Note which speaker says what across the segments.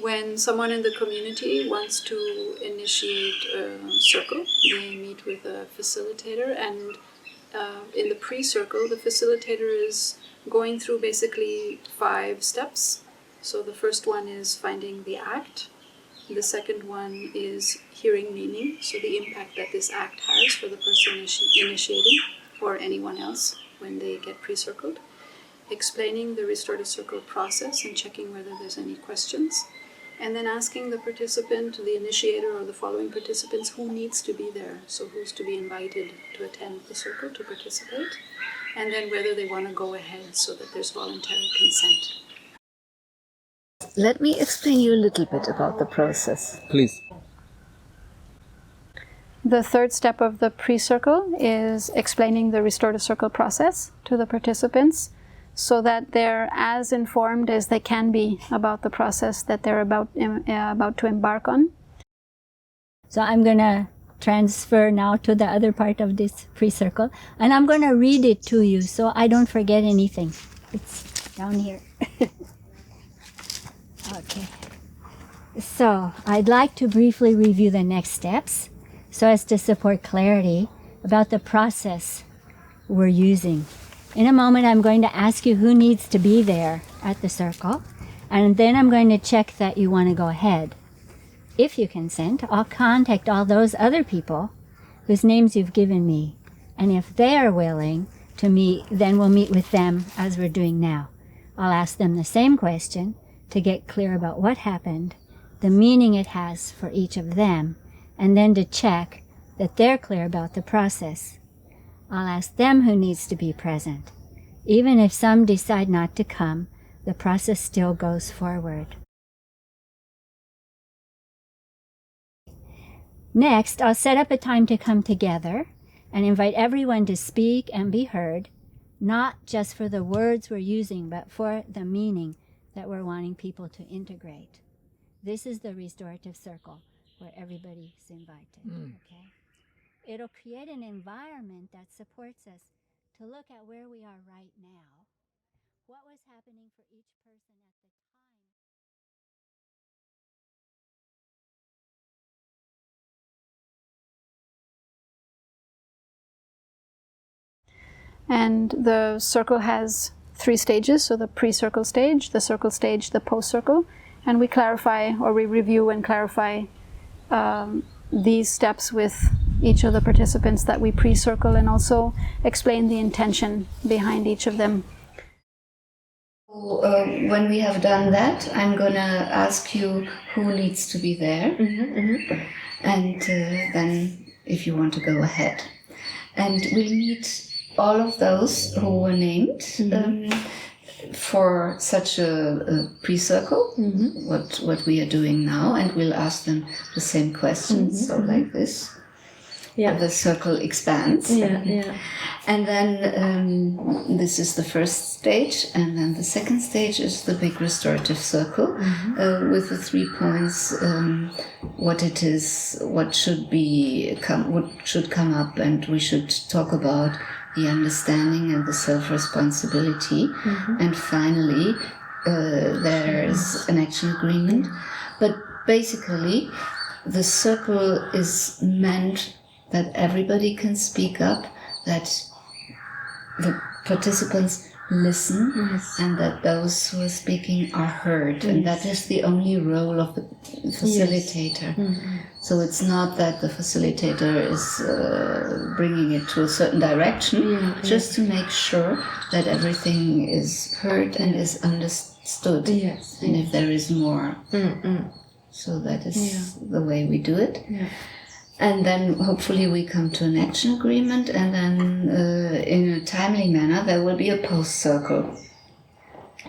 Speaker 1: When someone in the community wants to initiate a circle, they meet with a facilitator, and in the pre-circle, the facilitator is going through basically 5 steps. So the first one is finding the act. The second one is hearing meaning, so the impact that this act has for the person initiating or anyone else when they get pre-circled. Explaining the restorative circle process and checking whether there's any questions. And then asking the participant, the initiator, or the following participants who needs to be there. So who's to be invited to attend the circle, to participate. And then whether they want to go ahead so that there's voluntary consent.
Speaker 2: Let me explain you a little bit about the process.
Speaker 3: Please.
Speaker 1: The third step of the pre-circle is explaining the restorative circle process to the participants, so that they're as informed as they can be about the process that they're about to embark on.
Speaker 4: So I'm going to transfer now to the other part of this pre-circle, and I'm going to read it to you so I don't forget anything. It's down here. Okay. So I'd like to briefly review the next steps so as to support clarity about the process we're using. In a moment, I'm going to ask you who needs to be there at the circle, and then I'm going to check that you want to go ahead. If you consent, I'll contact all those other people whose names you've given me, and if they are willing to meet, then we'll meet with them as we're doing now. I'll ask them the same question to get clear about what happened, the meaning it has for each of them, and then to check that they're clear about the process. I'll ask them who needs to be present. Even if some decide not to come, the process still goes forward. Next, I'll set up a time to come together and invite everyone to speak and be heard, not just for the words we're using, but for the meaning that we're wanting people to integrate. This is the restorative circle where everybody's invited. Okay? It'll create an environment that supports us to look at where we are right now, what was happening for each person at the time.
Speaker 1: And the circle has 3 stages, so the pre-circle stage, the circle stage, the post-circle, and we clarify, or we review and clarify these steps with each of the participants that we pre-circle, and also explain the intention behind each of them.
Speaker 2: When we have done that, I'm going to ask you who needs to be there, and then if you want to go ahead. And we'll meet all of those who were named for such a pre-circle, what we are doing now, and we'll ask them the same questions, so like this. Yeah. The circle expands. And then this is the first stage, and then the second stage is the big restorative circle with the 3 points: what it is, what should come up, and we should talk about the understanding and the self-responsibility. And finally, there's an action agreement. But basically, the circle is meant that everybody can speak up, that the participants listen, and that those who are speaking are heard. And that is the only role of the facilitator. So it's not that the facilitator is bringing it to a certain direction, just to make sure that everything is heard and is understood. And if there is more. So that is the way we do it. And then hopefully we come to an action agreement, and then in a timely manner there will be a post-circle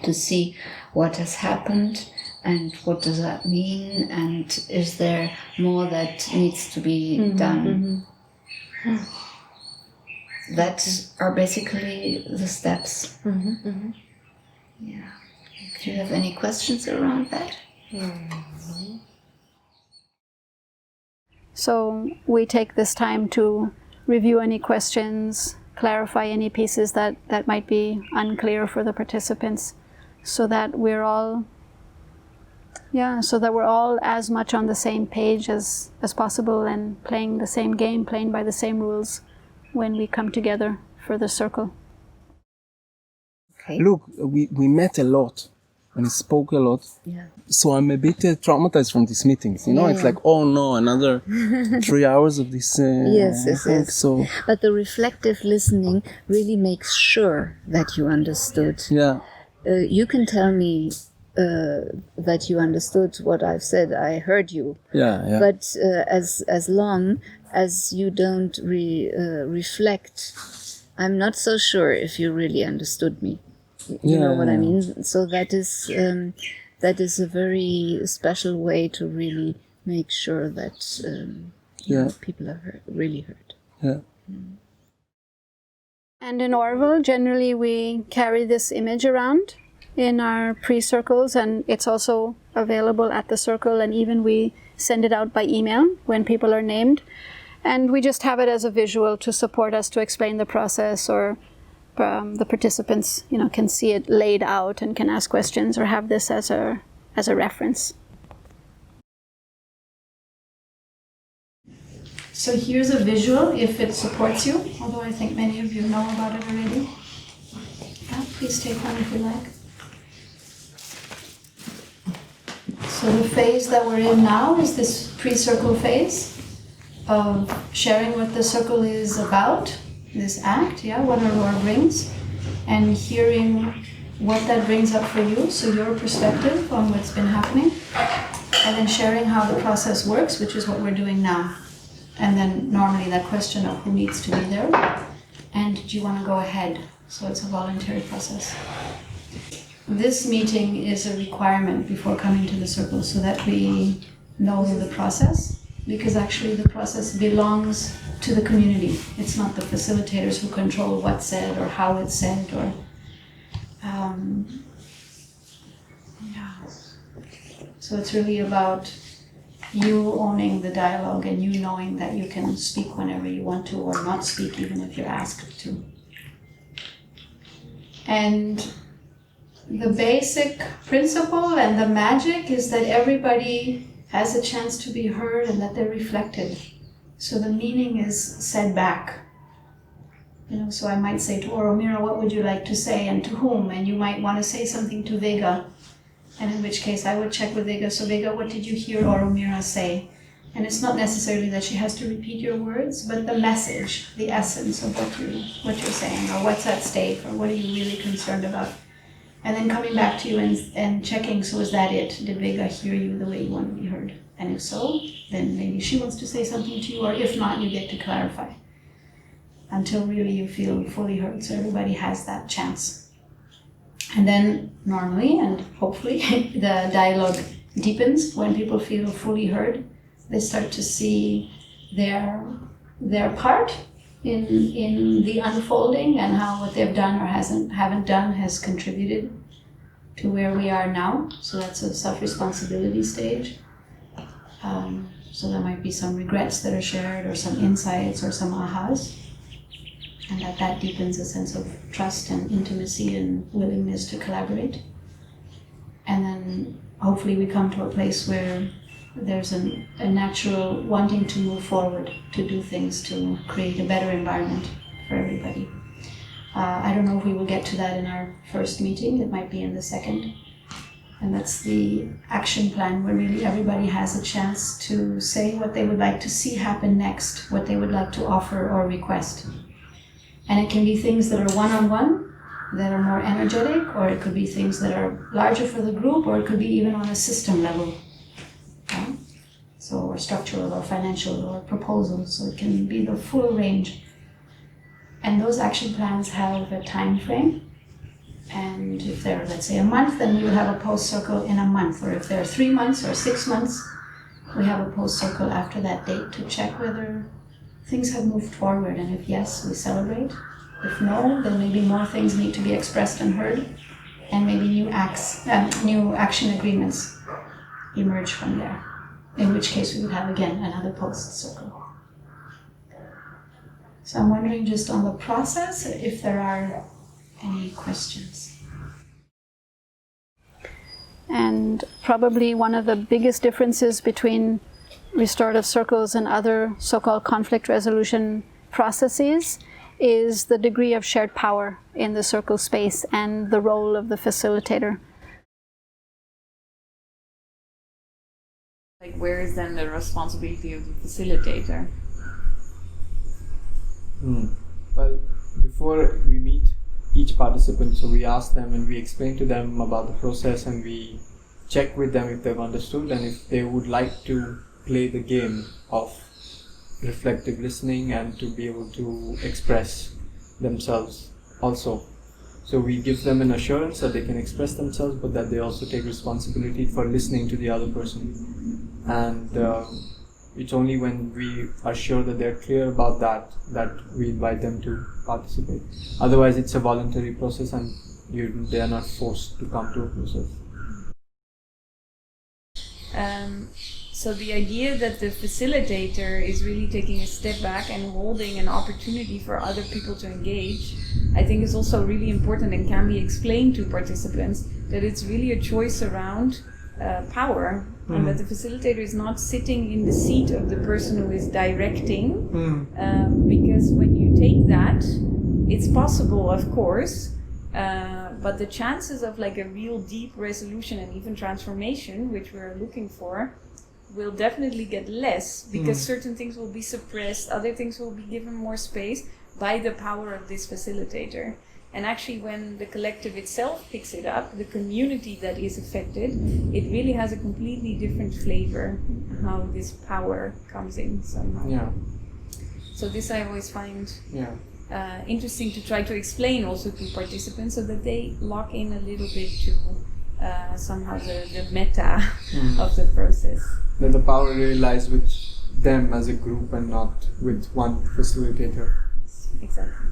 Speaker 2: to see what has happened and what does that mean, and is there more that needs to be done. That are basically the steps. Yeah. Do you have any questions around that?
Speaker 1: So we take this time to review any questions, clarify any pieces that might be unclear for the participants, so that we're all Yeah, so that we're all as much on the same page as possible and playing the same game, playing by the same rules when we come together for the circle.
Speaker 2: Okay.
Speaker 3: Look, we met a lot and spoke a lot.
Speaker 2: Yeah.
Speaker 3: So I'm a bit traumatized from these meetings. You know, it's like, oh no, another 3 hours of this.
Speaker 2: Yes.
Speaker 3: So
Speaker 2: But the reflective listening really makes sure that you understood.
Speaker 3: yeah,
Speaker 2: You can tell me that you understood what I've said. I heard you.
Speaker 3: yeah.
Speaker 2: But as long as you don't reflect, I'm not so sure if you really understood me. You know what I mean? So that is a very special way to really make sure that you know, people are really heard.
Speaker 3: Yeah.
Speaker 1: And in Orville, generally we carry this image around in our pre-circles, and it's also available at the circle, and even we send it out by email when people are named. And we just have it as a visual to support us to explain the process, or the participants, you know, can see it laid out and can ask questions or have this as a reference. So here's a visual if it supports you, although I think many of you know about it already. Yeah, please take one if you like. So the phase that we're in now is this pre-circle phase of sharing what the circle is about, this act, what Aurora brings, and hearing what that brings up for you, so your perspective on what's been happening, and then sharing how the process works, which is what we're doing now. And then normally that question of who needs to be there, and do you want to go ahead? So it's a voluntary process. This meeting is a requirement before coming to the circle so that we know the process, because actually the process belongs to the community. It's not the facilitators who control what's said or how it's said, or So it's really about you owning the dialogue and you knowing that you can speak whenever you want to, or not speak even if you're asked to. And the basic principle and the magic is that everybody has a chance to be heard and that they're reflected. So the meaning is said back. You know, so I might say to Oromira, what would you like to say and to whom? And you might want to say something to Vega. And in which case I would check with Vega. So Vega, what did you hear Oromira say? And it's not necessarily that she has to repeat your words, but the message, the essence of what you're saying, or what's at stake, or what are you really concerned about? And then coming back to you and checking, so is that it? Did Vega hear you the way you want to be heard? And if so, then maybe she wants to say something to you, or if not, you get to clarify. Until really you feel fully heard, so everybody has that chance. And then normally, and hopefully, the dialogue deepens when people feel fully heard. They start to see their part in the unfolding, and how what they've done or haven't done has contributed to where we are now. So that's a self-responsibility stage. So there might be some regrets that are shared, or some insights, or some ahas. And that deepens a sense of trust and intimacy and willingness to collaborate. And then hopefully we come to a place where there's a natural wanting to move forward, to do things, to create a better environment for everybody. I don't know if we will get to that in our first meeting. It might be in the second. And that's the action plan, where really everybody has a chance to say what they would like to see happen next, what they would like to offer or request. And it can be things that are one-on-one, that are more energetic, or it could be things that are larger for the group, or it could be even on a system level. So, or structural, or financial, or proposals. So it can be the full range. And those action plans have a time frame. And if they're, let's say, a month, then we will have a post-circle in a month. Or if they're 3 months or 6 months, we have a post-circle after that date to check whether things have moved forward. And if yes, we celebrate. If no, then maybe more things need to be expressed and heard. And maybe new action agreements emerge from there. In which case we would have, again, another post-circle. So I'm wondering, just on the process, if there are any questions. And probably one of the biggest differences between restorative circles and other so-called conflict resolution processes is the degree of shared power in the circle space and the role of the facilitator.
Speaker 5: Like, where is then the responsibility of the facilitator?
Speaker 6: Well, before we meet each participant, so we ask them and we explain to them about the process, and we check with them if they've understood and if they would like to play the game of reflective listening and to be able to express themselves also. So we give them an assurance that they can express themselves, but that they also take responsibility for listening to the other person. And it's only when we are sure that they're clear about that we invite them to participate. Otherwise, it's a voluntary process, and they are not forced to come to a process.
Speaker 5: So the idea that the facilitator is really taking a step back and holding an opportunity for other people to engage, I think is also really important and can be explained to participants, that it's really a choice around power, and that the facilitator is not sitting in the seat of the person who is directing, because when you take that, it's possible, of course, but the chances of like a real deep resolution and even transformation, which we're looking for, will definitely get less, because certain things will be suppressed, other things will be given more space by the power of this facilitator. And actually, when the collective itself picks it up, the community that is affected, it really has a completely different flavor, how this power comes in somehow.
Speaker 6: Yeah.
Speaker 5: So this I always find
Speaker 6: Yeah.
Speaker 5: interesting to try to explain also to participants, so that they lock in a little bit to somehow the meta of the process.
Speaker 6: That the power really lies with them as a group and not with one facilitator.
Speaker 5: Exactly.